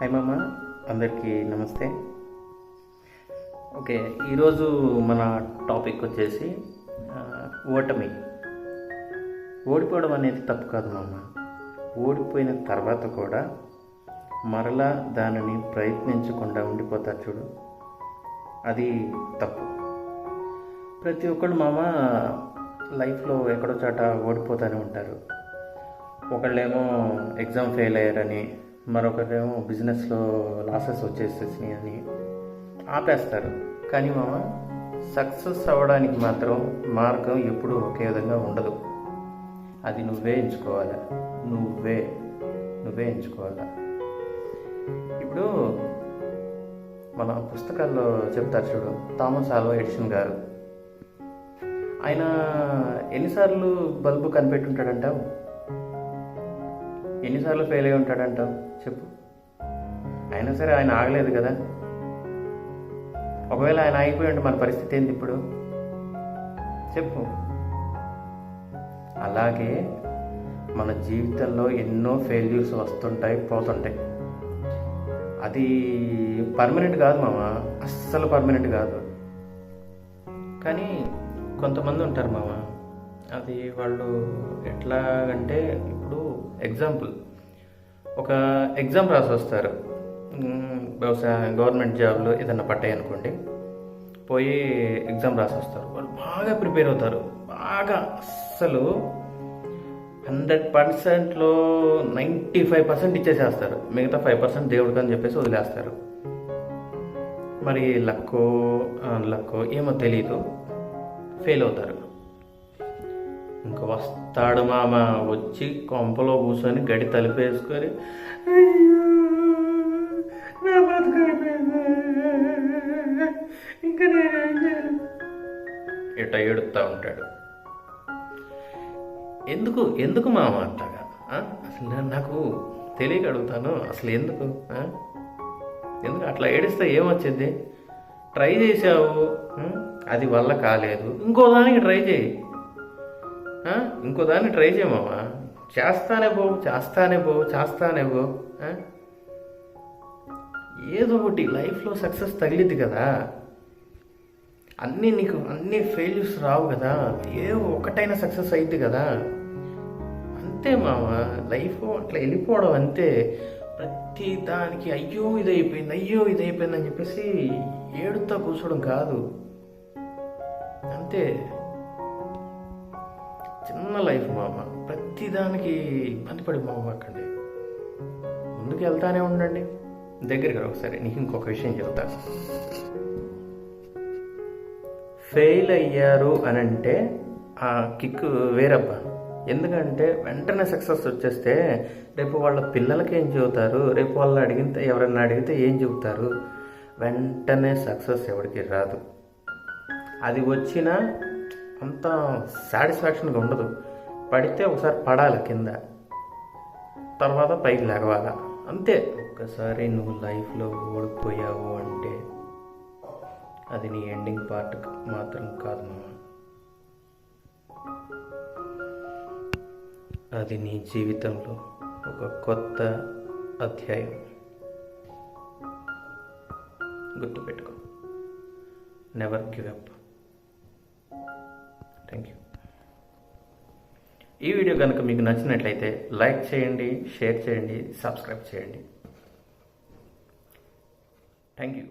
Hi మామ, అందరికీ నమస్తే. ఓకే, ఈరోజు మన టాపిక్ వచ్చేసి ఓటమి. ఓడిపోవడం అనేది తప్పు కాదు మామ. ఓడిపోయిన తర్వాత కూడా మరలా దానిని ప్రయత్నించకుండా ఉండిపోతారు చూడు, అది తప్పు. ప్రతి ఒక్కళ్ళు మామ లైఫ్లో ఎక్కడో చాట ఓడిపోతూనే ఉంటారు. ఒకళ్ళేమో ఎగ్జామ్ ఫెయిల్ అయ్యారని, మరొకరేమో బిజినెస్లో లాసెస్ వచ్చేసేసినాయి అని ఆపేస్తారు. కానీ మామ, సక్సెస్ అవ్వడానికి మాత్రం మార్గం ఎప్పుడూ ఒకే విధంగా ఉండదు. అది నువ్వే ఎంచుకోవాలి. నువ్వే ఎంచుకోవాలి. ఇప్పుడు మన పుస్తకాల్లో చెప్తారు చూడు, థామస్ ఆల్వా ఎడిసన్ గారు. ఆయన ఎన్నిసార్లు బల్బు కనిపెట్టుంటాడంటావు? ఎన్నిసార్లు ఫెయిల్ అయి ఉంటాడంటావు చెప్పు? అయినా సరే ఆయన ఆగలేదు కదా. ఒకవేళ ఆయన ఆగిపోయి ఉంటే మన పరిస్థితి ఏంది ఇప్పుడు చెప్పు? అలాగే మన జీవితంలో ఎన్నో ఫెయిల్యూర్స్ వస్తుంటాయి, పోతుంటాయి. అది పర్మనెంట్ కాదు మామ, అస్సలు పర్మనెంట్ కాదు. కానీ కొంతమంది ఉంటారు మామ, అది వాళ్ళు ఎట్లాగంటే, ఇప్పుడు ఎగ్జాంపుల్, ఒక ఎగ్జామ్ రాసి వస్తారు. బహుశా గవర్నమెంట్ జాబ్లో ఏదన్నా పట్టాయి అనుకోండి, పోయి ఎగ్జామ్ రాసి వస్తారు. వాళ్ళు బాగా ప్రిపేర్ అవుతారు, బాగా అస్సలు 100%లో 95% ఇచ్చేసేస్తారు. మిగతా 5% దేవుడికి అని చెప్పేసి వదిలేస్తారు. మరి లక్కో ఏమో తెలీదు, ఫెయిల్ అవుతారు. ఇంకా వస్తాడు మామ, వచ్చి కొంపలో కూర్చొని గడి తలిపేసుకొని ఇంకా నేనేం చేయను ఇట ఏడుస్తూ ఉంటాడు. ఎందుకు మామ అంతగా? అసలు నాకు తెలియక అడుగుతాను, అసలు ఎందుకు అట్లా ఏడిస్తే ఏమొచ్చింది? ట్రై చేసావు, అది వల్ల కాలేదు, ఇంకో దానికి ట్రై చేయి. మామ. చేస్తానే పో. ఏదో ఒకటి లైఫ్లో సక్సెస్ తగిలిద్ది కదా. అన్ని ఫెయిల్యూర్స్ రావు కదా, ఏదో ఒకటైనా సక్సెస్ అయింది కదా. అంతే మామ, లైఫ్ అట్లా వెళ్ళిపోవడం అంతే. ప్రతి దానికి అయ్యో ఇదైపోయింది అని చెప్పేసి ఏడుతా కూర్చోవడం కాదు. అంతే, చిన్న లైఫ్ మామ. ప్రతిదానికి ఇబ్బంది పడి మాకండి, ముందుకు వెళ్తానే ఉండండి. దగ్గరికి ఒకసారి నీకు ఇంకొక విషయం చెప్తాను. ఫెయిల్ అయ్యారు అని అంటే ఆ కిక్ వేరబ్బా. ఎందుకంటే వెంటనే సక్సెస్ వచ్చేస్తే రేపు వాళ్ళ పిల్లలకి ఏం చెబుతారు, రేపు ఎవరన్నా అడిగితే ఏం చెబుతారు? వెంటనే సక్సెస్ ఎవరికి రాదు. అది వచ్చినా అంత సాటిస్ఫాక్షన్గా ఉండదు. పడితే ఒకసారి పడాలి కింద, తర్వాత పైకి లేగవాలా. అంతే. ఒక్కసారి నువ్వు లైఫ్లో ఓడిపోయావు అంటే అది నీ ఎండింగ్ పార్ట్ మాత్రం కాదు మామ, అది నీ జీవితంలో ఒక కొత్త అధ్యాయం. గుర్తుపెట్టుకో, never give up. Thank you. ఈ వీడియో కనుక మీకు నచ్చినట్లయితే లైక్ చేయండి, షేర్ చేయండి, సబ్స్క్రైబ్ చేయండి. Thank you.